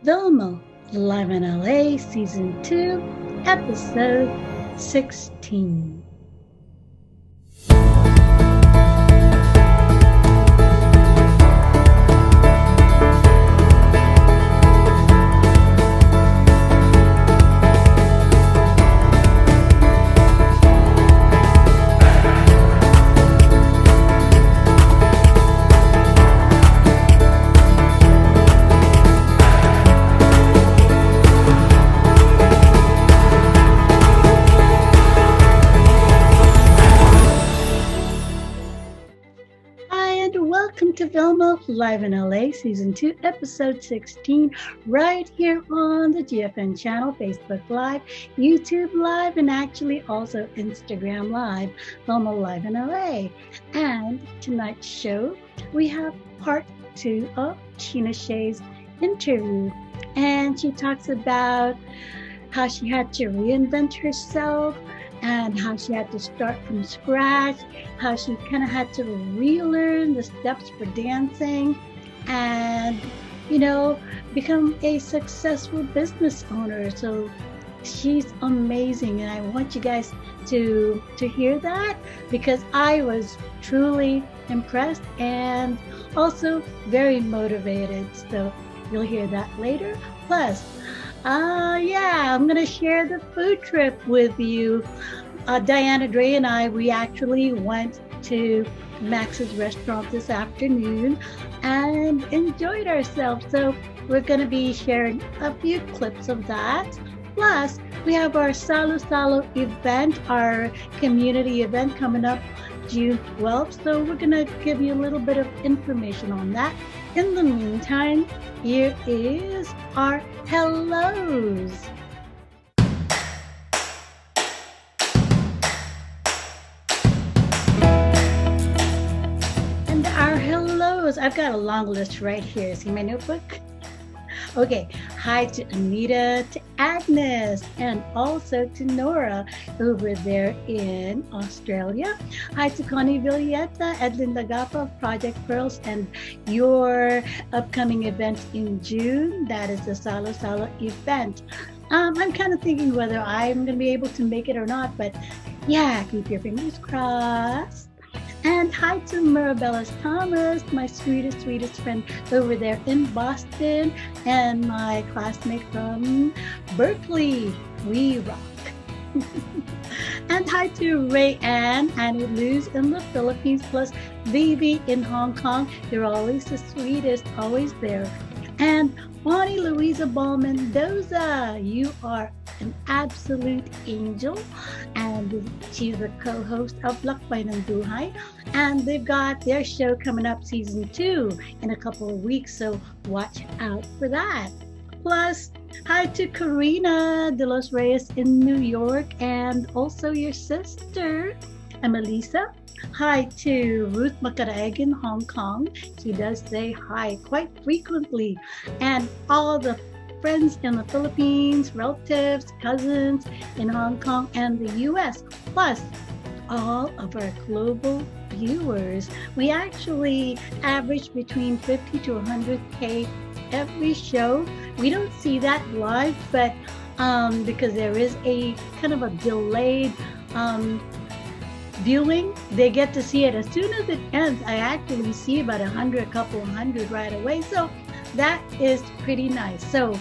Vilma, Live in LA, Season 2, Episode 16. Welcome to Vilma, Live in LA, Season 2, Episode 16, right here on the GFN channel, Facebook Live, YouTube Live, and actually also Instagram Live, Vilma Live in LA. And tonight's show, we have part 2 of Sheena Seah's interview. And she talks about how she had to reinvent herself, and how she had to start from scratch, how she kind of had to relearn the steps for dancing and, become a successful business owner. So she's amazing, and I want you guys to hear that, because I was truly impressed and also very motivated. So you'll hear that later. Plus, I'm going to share the food trip with you. Diana Dre and I, we actually went to Max's restaurant this afternoon and enjoyed ourselves. So we're going to be sharing a few clips of that. Plus, we have our Salo Salo event, our community event coming up June 12th. So we're going to give you a little bit of information on that. In the meantime, here is our hellos. And our hellos, I've got a long list right here. See my notebook? Okay, hi to Anita, to Agnes, and also to Nora over there in Australia. Hi to Connie Villeta, Edlin Lagapa of Project Pearls, and your upcoming event in June. That is the Salo Salo event. I'm kind of thinking whether I'm going to be able to make it or not, but yeah, keep your fingers crossed. And hi to Mirabella Thomas, my sweetest friend over there in Boston, and my classmate from Berkeley. We rock. And hi to Ray Ann, Annie Luz in the Philippines, plus Vivi in Hong Kong. You're always the sweetest, always there. And Bonnie Louisa Ball Mendoza, you are an absolute angel, and she's a co-host of Lakbay ng Buhay, and they've got their show coming up, Season 2, in a couple of weeks, so watch out for that. Plus, hi to Karina de los Reyes in New York, and also your sister, Emelisa. Hi to Ruth Macaraeg in Hong Kong. She does say hi quite frequently. And all the friends in the Philippines, relatives, cousins in Hong Kong and the US, plus all of our global viewers. We actually average between 50 to 100K every show. We don't see that live, but because there is a kind of a delayed viewing, they get to see it as soon as it ends. I actually see about a couple hundred right away. So that is pretty nice. So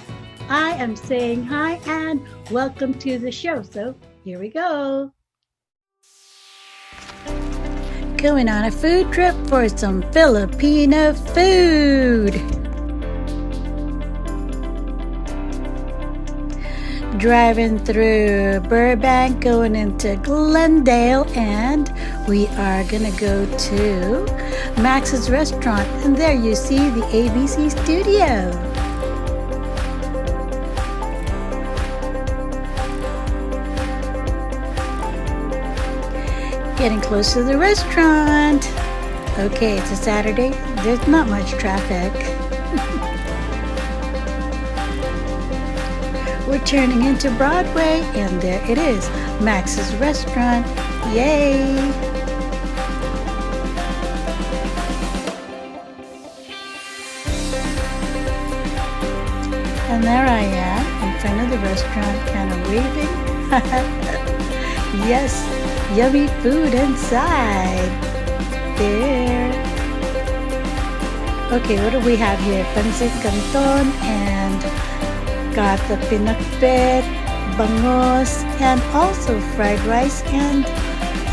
I am saying hi and welcome to the show. So here we go. Going on a food trip for some Filipino food. Driving through Burbank, going into Glendale, and we are gonna go to Max's restaurant, and there you see the ABC studio. Getting close to the restaurant. Okay, it's a Saturday. There's not much traffic. We're turning into Broadway, and there it is, Max's restaurant. Yay! And there I am in front of the restaurant, kind of waving. Yes, yummy food inside. There. Okay, what do we have here? Pancit canton and got the pinakbet, bangos, and also fried rice and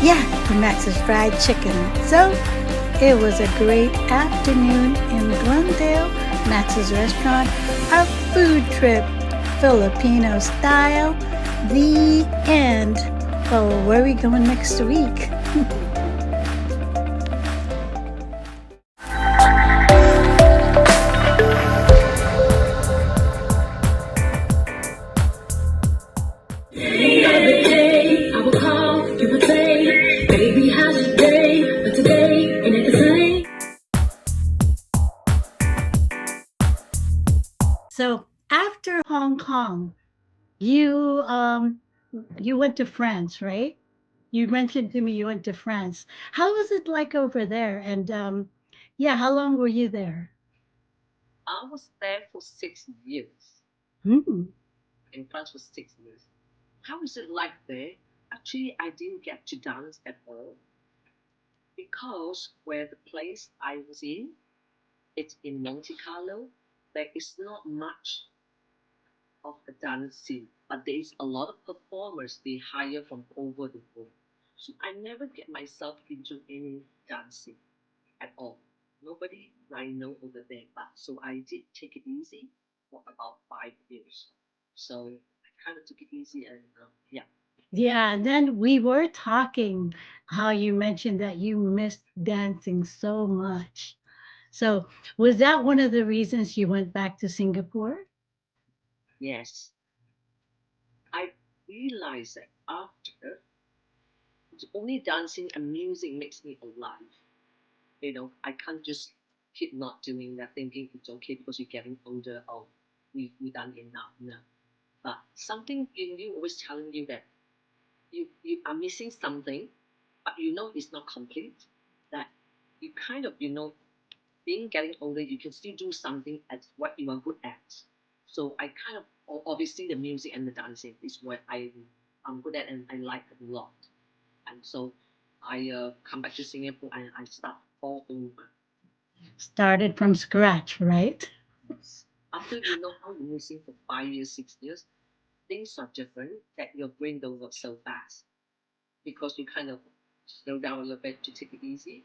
yeah, the Max's fried chicken. So it was a great afternoon in Glendale, Max's restaurant, our food trip, Filipino style. The end. Oh, where are we going next week? So after Hong Kong, you you went to France, right? You mentioned to me you went to France. How was it like over there? And yeah, how long were you there? I was there for 6 years. Hmm. In France for 6 years. How is it like there? Actually, I didn't get to dance at all because where the place I was in, it's in Monte Carlo. There is not much of a dance scene, but there is a lot of performers they hire from over the world. So I never get myself into any dancing at all. Nobody I know over there, but so I did take it easy for about 5 years. So I kind of took it easy and yeah. Yeah, and then we were talking how you mentioned that you missed dancing so much. So was that one of the reasons you went back to Singapore? Yes, I realized that after only dancing and music makes me alive. I can't just keep not doing that, thinking it's okay because you're getting older. Oh, we done enough. No, but something in you always telling you that you are missing something, but you know it's not complete. That you kind of being getting older, you can still do something at what you are good at. So I kind of obviously the music and the dancing is what I'm good at and I like it a lot. And so I come back to Singapore and I start all over. Started from scratch, right? Yes. After you know how you're missing for 5 years, 6 years, things are different that your brain don't work so fast because you kind of slow down a little bit to take it easy.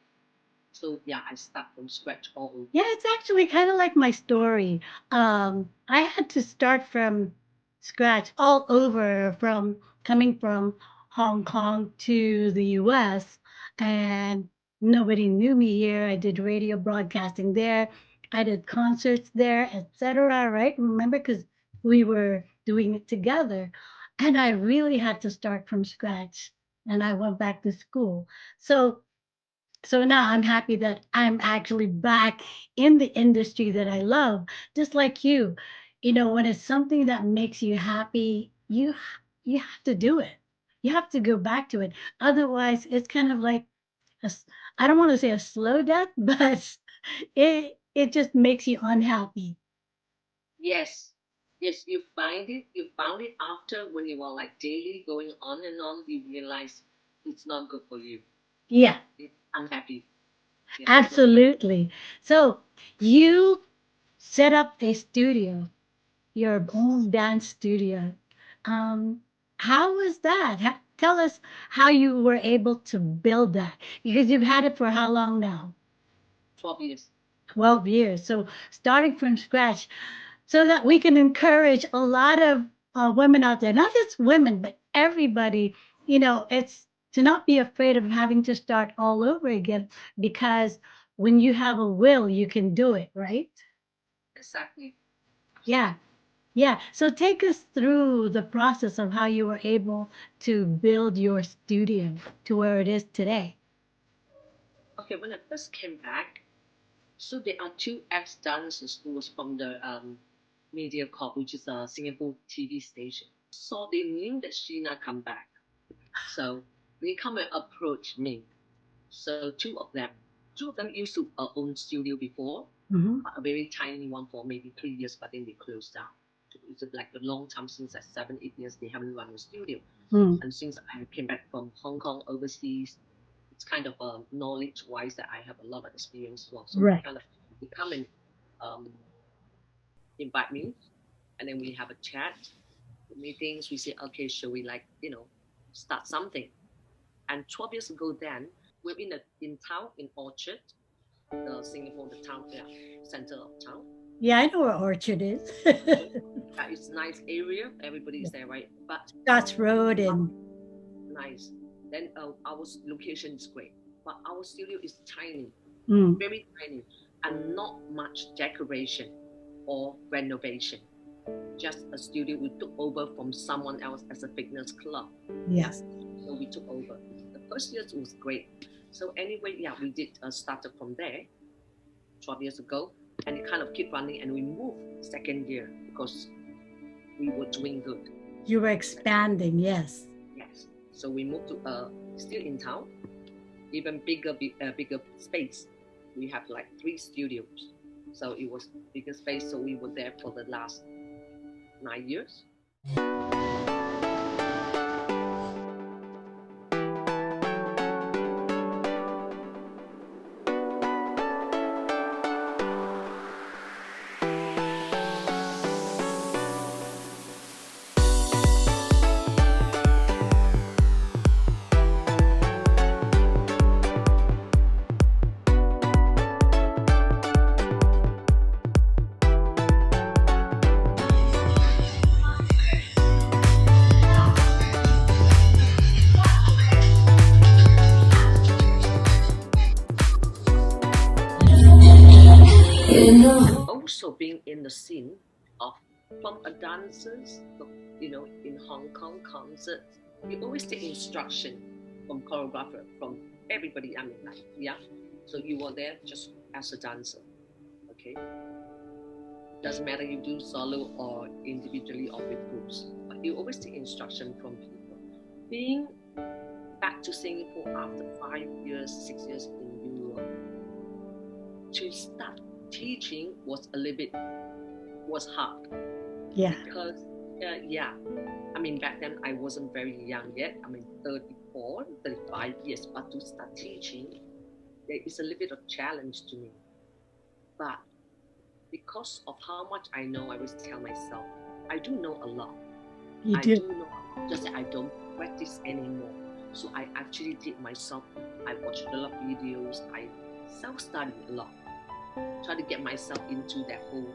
So yeah, I start from scratch all over. Yeah, it's actually kind of like my story. I had to start from scratch all over from coming from Hong Kong to the US, and nobody knew me here. I did radio broadcasting there. I did concerts there, etc. Right? Remember, because we were doing it together, and I really had to start from scratch. And I went back to school. So now I'm happy that I'm actually back in the industry that I love, just like you. You know, when it's something that makes you happy, you have to do it. You have to go back to it. Otherwise, it's kind of like I don't want to say a slow death, but it just makes you unhappy. Yes. Yes, you found it after when you were like daily going on and on, you realize it's not good for you. Yeah, It's unhappy. Yeah. So absolutely. So you set up a studio, your own dance studio. How was that? Tell us how you were able to build that because you've had it for how long now? 12 years. 12 years. So starting from scratch so that we can encourage a lot of women out there, not just women, but everybody, it's to not be afraid of having to start all over again because when you have a will, you can do it, right? Exactly. Yeah. Yeah. So take us through the process of how you were able to build your studio to where it is today. Okay, when I first came back, so there are two ex dance schools from the Media Corp, which is a Singapore TV station. So they knew that Sheena come back. So they come and approach me. So two of them used to own studio before, Hmm. a very tiny one for maybe 3 years, but then they closed down. it's like a long time since like 7, 8 years they haven't run a studio. Mm. And since I came back from Hong Kong overseas, it's kind of knowledge wise that I have a lot of experience as well. So Right. kind of they come and um, invite me, and then we have a chat, meetings. We say, okay, shall we start something? And 12 years ago, then we're in town in Orchard, the Singapore, the town, center of town. Yeah, I know where Orchard is. It's a nice area. Everybody is there, right? But Scott's Road and nice. Then our location is great, but our studio is tiny, mm, very tiny, and not much decoration or renovation. Just a studio we took over from someone else as a fitness club. yes. So we took over. The first year was great. So anyway, yeah, we did started from there 12 years ago, and it kind of kept running, and we moved second year because we were doing good. You were expanding, yes. Yes. So we moved to still in town, even bigger space. We have like 3 studios, so it was bigger space. So we were there for the last 9 years. Also being in the scene of from a dancers, in Hong Kong concerts, you always take instruction from choreographer, from everybody. I mean, like, yeah. So you were there just as a dancer, okay? Doesn't matter you do solo or individually or with groups, but you always take instruction from people. Being back to Singapore after 5 years, 6 years in Europe, to start teaching was a little bit hard. Yeah. Because I mean, back then I wasn't very young yet. I mean, 34, 35 years, but to start teaching, there is a little bit of challenge to me. But because of how much I know, I always tell myself, I do know a lot. You I do. do know, just that I don't practice anymore. So I actually did myself. I watched a lot of videos. I self-studied a lot. Try to get myself into that whole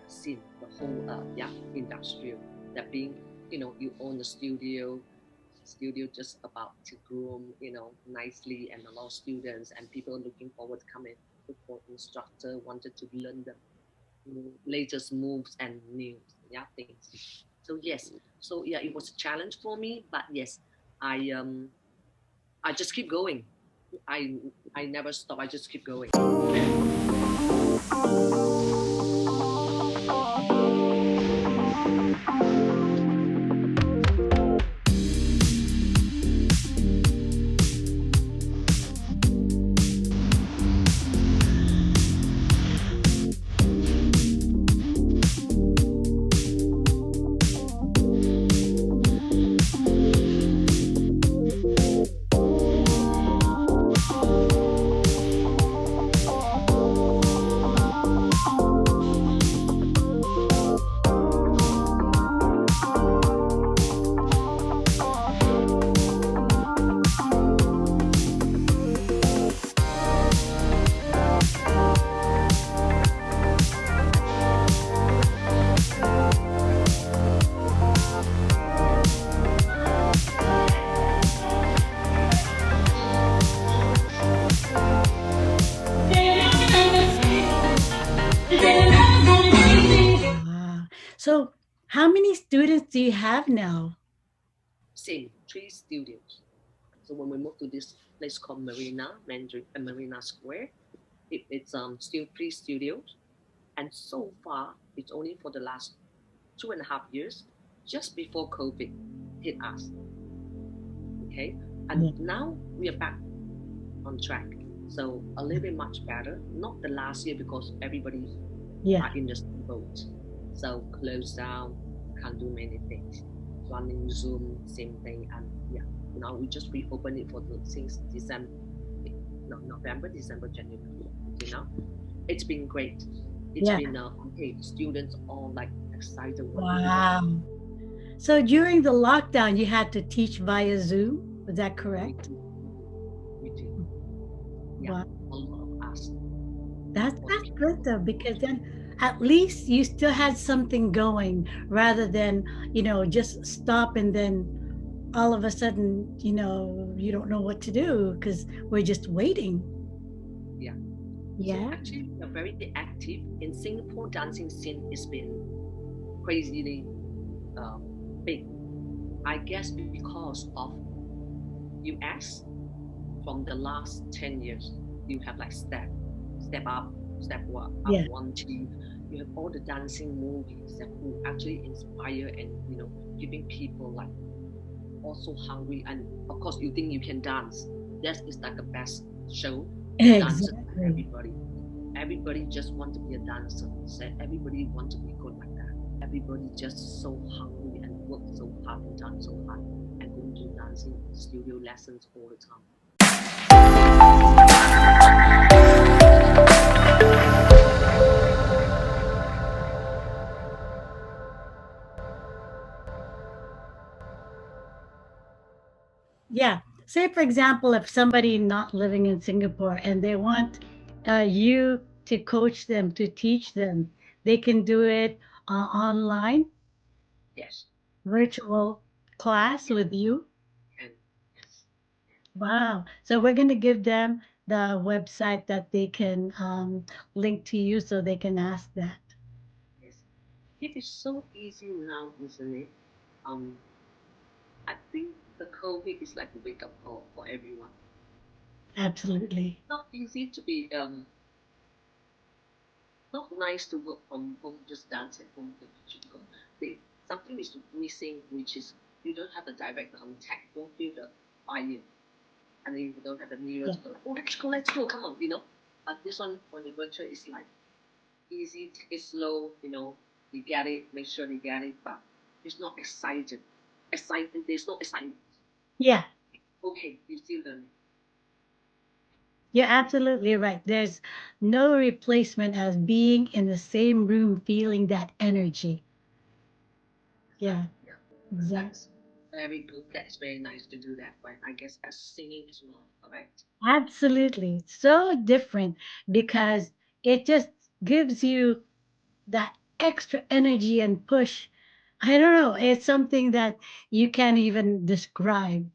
scene, the whole industrial. That being, you own a studio just about to groom, nicely, and a lot of students and people looking forward to come in, look for instructor, wanted to learn the latest moves and news, things. So yes, so yeah, it was a challenge for me, but yes, I just keep going. I never stop. I just keep going. Wow. So, how many students do you have now? Same, 3 studios. So when we moved to this place called Marina Mandarin, Marina Square, it's still 3 studios, and so far it's only for the last 2.5 years, just before COVID hit us. Okay, and Yeah. now we are back on track. So a little bit much better. Not the last year because everybody Yeah. are in the same boat. So close down, can't do many things. Running Zoom, same thing, and yeah, now we just reopen it for the since December, no, November, December, January until now. It's been great. It's Yeah. been okay. Students all like excited want to do that. Wow. So during the lockdown, you had to teach via Zoom. Was that We correct? do, we do. Yeah, Wow. a lot of us for the That's good people though, who because want to. then at least you still had something going rather than, just stop and then all of a sudden, you don't know what to do because we're just waiting. Yeah. So Yeah. actually, we are very active in Singapore. Dancing scene has been crazily um, big. I guess because of US from the last 10 years, you have like step up, up Yeah. one, two. You have all the dancing movies that who actually inspire and giving people like also hungry and of course you think you can dance. That is like the best show to dance it like Exactly. everybody. Everybody just want to be a dancer. So everybody want to be good like that. Everybody just so hungry and work so hard and dance so hard and going to dancing studio lessons all the time. Yeah. Say, for example, if somebody not living in Singapore and they want you to coach them, to teach them, they can do it online, Yes. virtual class Yes. with you. And yes. Wow. So we're going to give them the website that they can link to you so they can ask that. Yes. It is so easy now, isn't it? Um, I think the COVID is like a wake up call for everyone. Absolutely. Not easy to be not nice to work from home, just dance at home. They, something is missing, which is you don't have a direct contact, don't feel the fire, and then you don't have the mirror Yeah. to go, oh, let's go, come on, But this one, when the virtual is like easy, take it slow, you get it, make sure you get it, but it's not excited. Excitement, there's no excitement. Yeah. Okay, you still learning. You're absolutely right. There's no replacement as being in the same room feeling that energy. Yeah, Yeah, exactly. that's very good. That's very nice to do that, but I guess as singing as well, correct? Absolutely. It's so different because it just gives you that extra energy and push. I don't know. It's something that you can't even describe.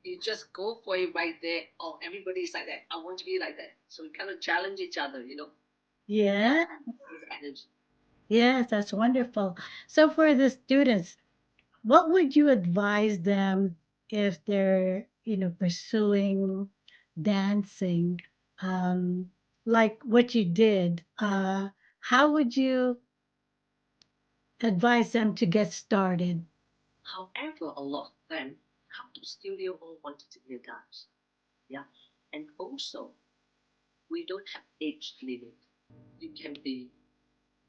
You just go for it right there. Oh, everybody's like that. I want to be like that. So we kind of challenge each other. Yeah, Yeah. with energy. Yes, that's wonderful. So for the students, what would you advise them if they're, pursuing dancing, um, like what you did? How would you advise them to get started? However, a lot of them come to studio all wanted to be a dance. Yeah. And also, we don't have age limit. You can be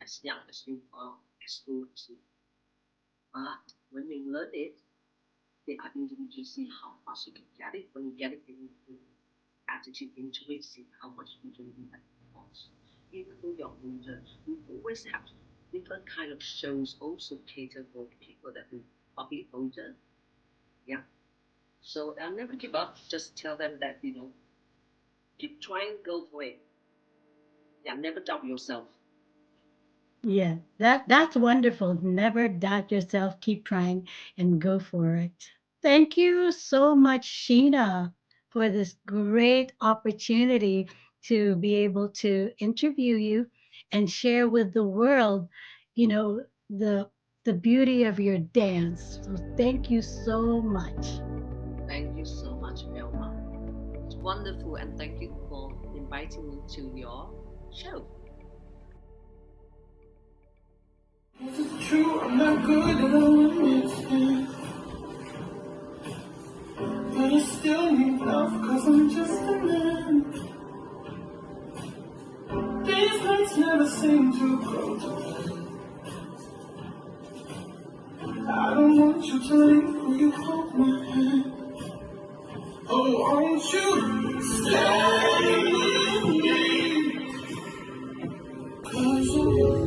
as young as you are, as old as you are. But when we learn it, they are individual see how fast you can get it. When you get it, you attitude into it, see how much you can do that course. Even though you're older, we always have different kind of shows also cater for people that are a bit older. Yeah. So I'll never give up. Just tell them that, keep trying, go for it. Yeah, never doubt yourself. Yeah, that's wonderful. Never doubt yourself. Keep trying and go for it. Thank you so much, Sheena, for this great opportunity to be able to interview you and share with the world, you know, the the beauty of your dance. So thank you so much. Thank you so much, Vilma. It's wonderful, and thank you for inviting me to your show. Is it true I'm not good at all? But I still need love, cause I'm just a man. These nights never seem to go to bed. I don't want you to leave. Will you hold my hand? Oh, won't you stay with me? 'Cause you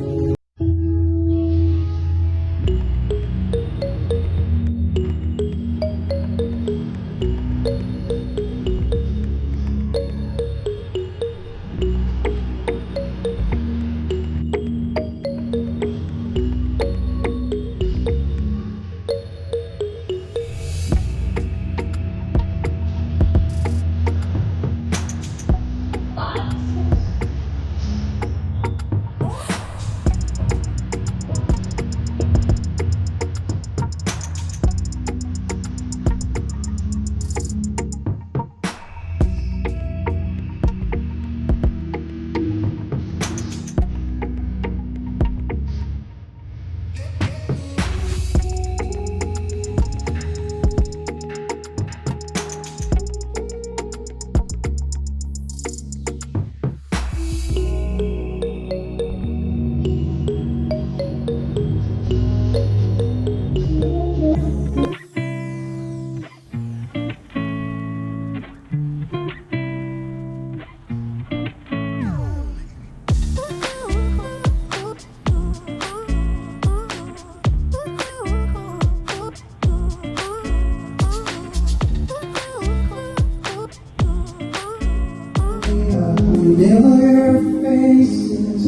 never faces,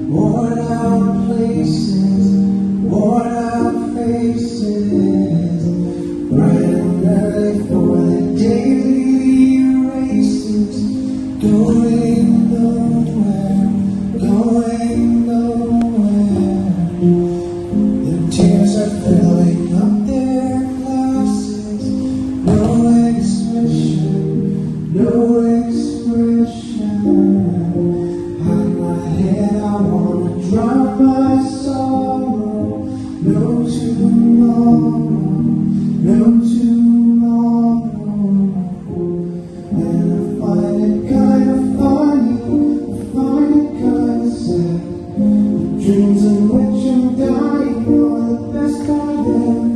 worn out places, worn out faces, bright and early for the daily races, going nowhere, going nowhere. The tears are filling up their glasses, no expression, no expression. Hide my head, I wanna drown my sorrow. No tomorrow, no tomorrow. And I find it kinda funny, I find it kinda sad. Dreams in which I'm dying are the best I've ever.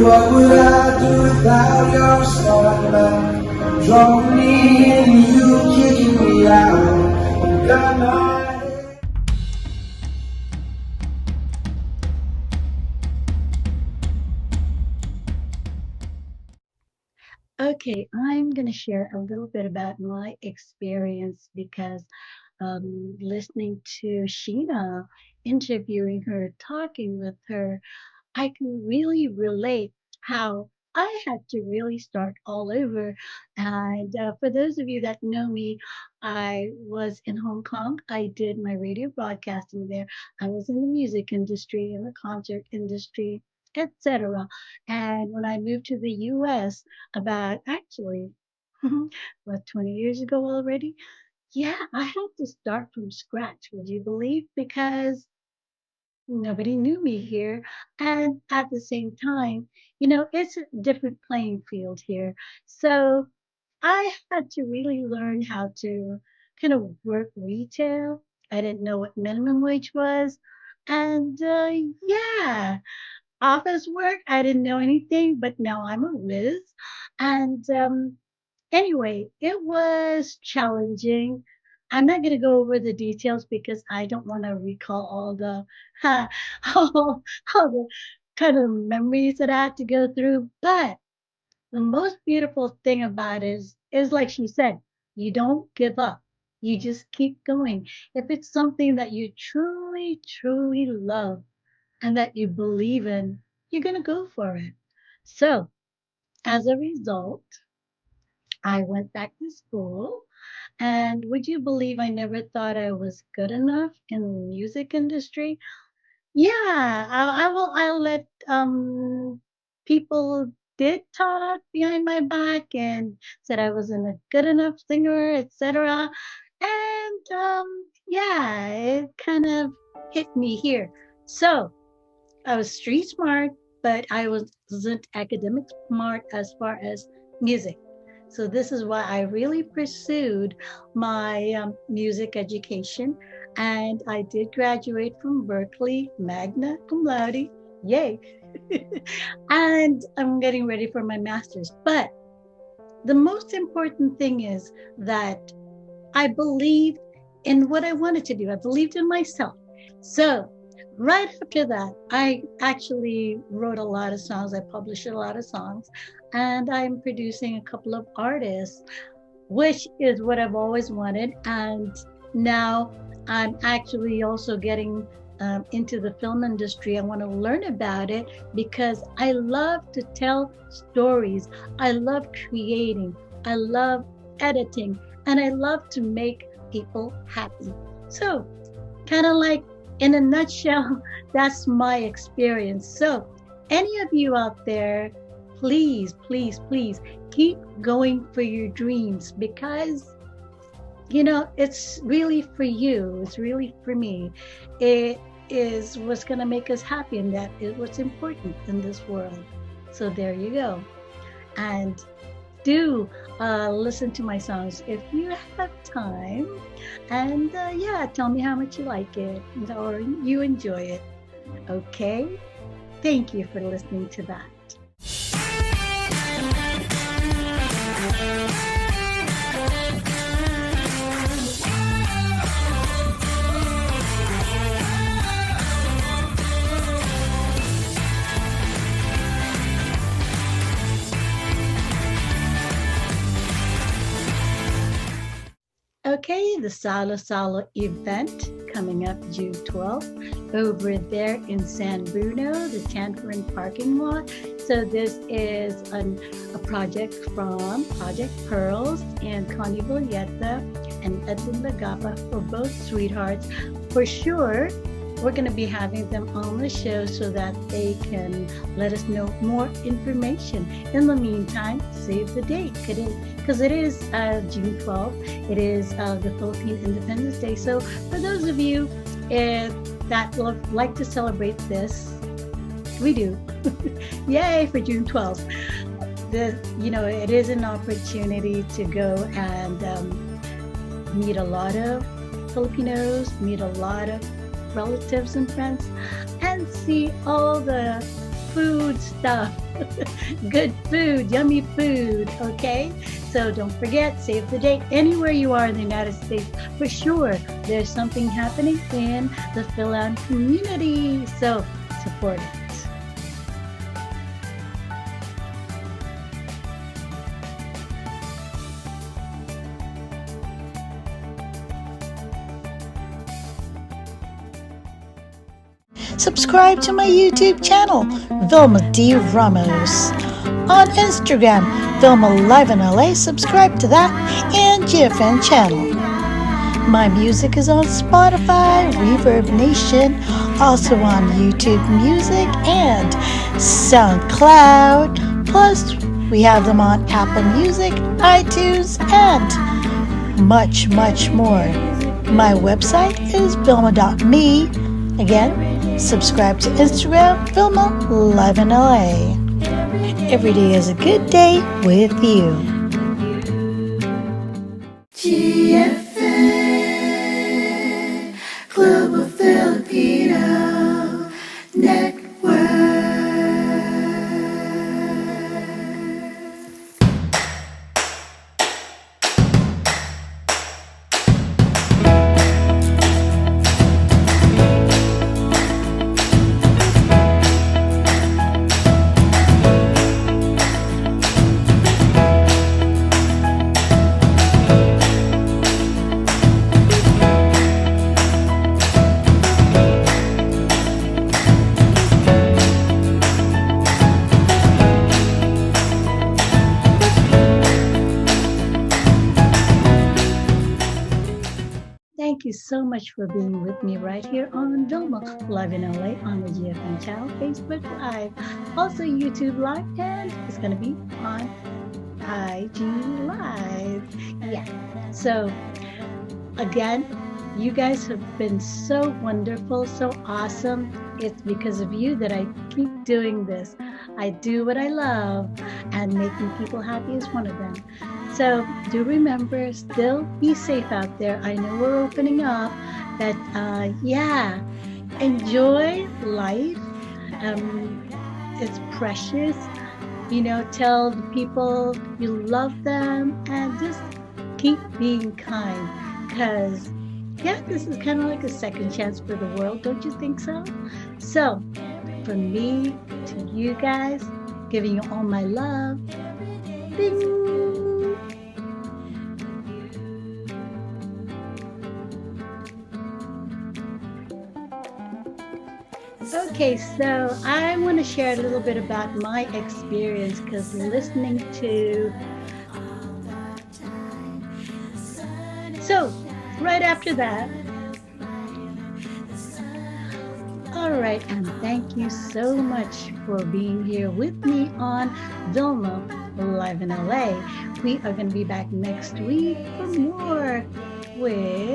What would I do without your spotlight? Drawing me in, you kicking me out. Got my head. Okay, I'm going to share a little bit about my experience because listening to Sheena, interviewing her, talking with her, I can really relate how I had to really start all over. And for those of you that know me, I was in Hong Kong. I did my radio broadcasting there. I was in the music industry, in the concert industry, etc. And when I moved to the US, about actually, what, 20 years ago already? Yeah, I had to start from scratch, would you believe? Because nobody knew me here. And at the same time, it's a different playing field here. So I had to really learn how to kind of work retail. I didn't know what minimum wage was. And yeah, office work, I didn't know anything, but now I'm a whiz. And anyway, it was challenging. I'm not going to go over the details because I don't want to recall all the all the kind of memories that I had to go through. But the most beautiful thing about it is like she said, you don't give up. You just keep going. If it's something that you truly, truly love and that you believe in, you're going to go for it. So, as a result, I went back to school. And would you believe I never thought I was good enough in the music industry? Yeah, I'll let people did talk behind my back and said I wasn't a good enough singer, etc. And yeah, it kind of hit me here. So I was street smart, but I wasn't academic smart as far as music. So this is why I really pursued my music education, and I did graduate from Berkeley, magna cum laude. Yay! And I'm getting ready for my master's. But the most important thing is that I believed in what I wanted to do. I believed in myself. So right after that, I actually wrote a lot of songs. I published a lot of songs, and I'm producing a couple of artists, which is what I've always wanted. And now I'm actually also getting into the film industry. I want to learn about it because I love to tell stories. I love creating. I love editing. And I love to make people happy. So, kind of like in a nutshell, that's my experience. So, any of you out there, please, please, please keep going for your dreams because, it's really for you. It's really for me. It is what's going to make us happy, and that is what's important in this world. So, there you go. And do listen to my songs if you have time. And yeah, tell me how much you like it or you enjoy it. Okay? Thank you for listening to that. Okay, the Salo Salo event coming up June 12th over there in San Bruno, the Tanforan parking lot. So this is a project from Project Pearls and Connie Villeta and Edwin Lagapa, for both sweethearts. For sure, we're going to be having them on the show so that they can let us know more information. In the meantime, save the date because it is June 12th. It is the Philippine Independence Day. So for those of you that would like to celebrate this, we do. Yay for June 12th. It is an opportunity to go and meet a lot of Filipinos, meet a lot of relatives and friends, and see all the food stuff. Good food, yummy food, okay? So don't forget, save the date. Anywhere you are in the United States, for sure, there's something happening in the Philan community. So support it. Subscribe to my YouTube channel, Vilma D. Ramos. On Instagram, Vilma Live in LA, subscribe to that, and GFN channel. My music is on Spotify, Reverb Nation, also on YouTube Music and SoundCloud. Plus, we have them on Apple Music, iTunes, and much, much more. My website is Vilma.me. Again, subscribe to Instagram, Vilma Live in LA. Every day is a good day with you. GFN Global Filipino Network. Thank you so much for being with me right here on Vilma Live in LA on the GFN channel, Facebook Live, also YouTube Live, and it's going to be on IG Live. Yeah. So again, you guys have been so wonderful, so awesome. It's because of you that I keep doing this. I do what I love, and making people happy is one of them. So do remember, still be safe out there. I know we're opening up, but yeah, enjoy life. Um, it's precious. Tell the people you love them and just keep being kind. Because, yeah, this is kind of like a second chance for the world, don't you think so? So, from me to you guys, giving you all my love. Ding! Okay, so I want to share a little bit about my experience because listening to. So, right after that, all right, and thank you so much for being here with me on Vilma Live in LA. We are going to be back next week for more with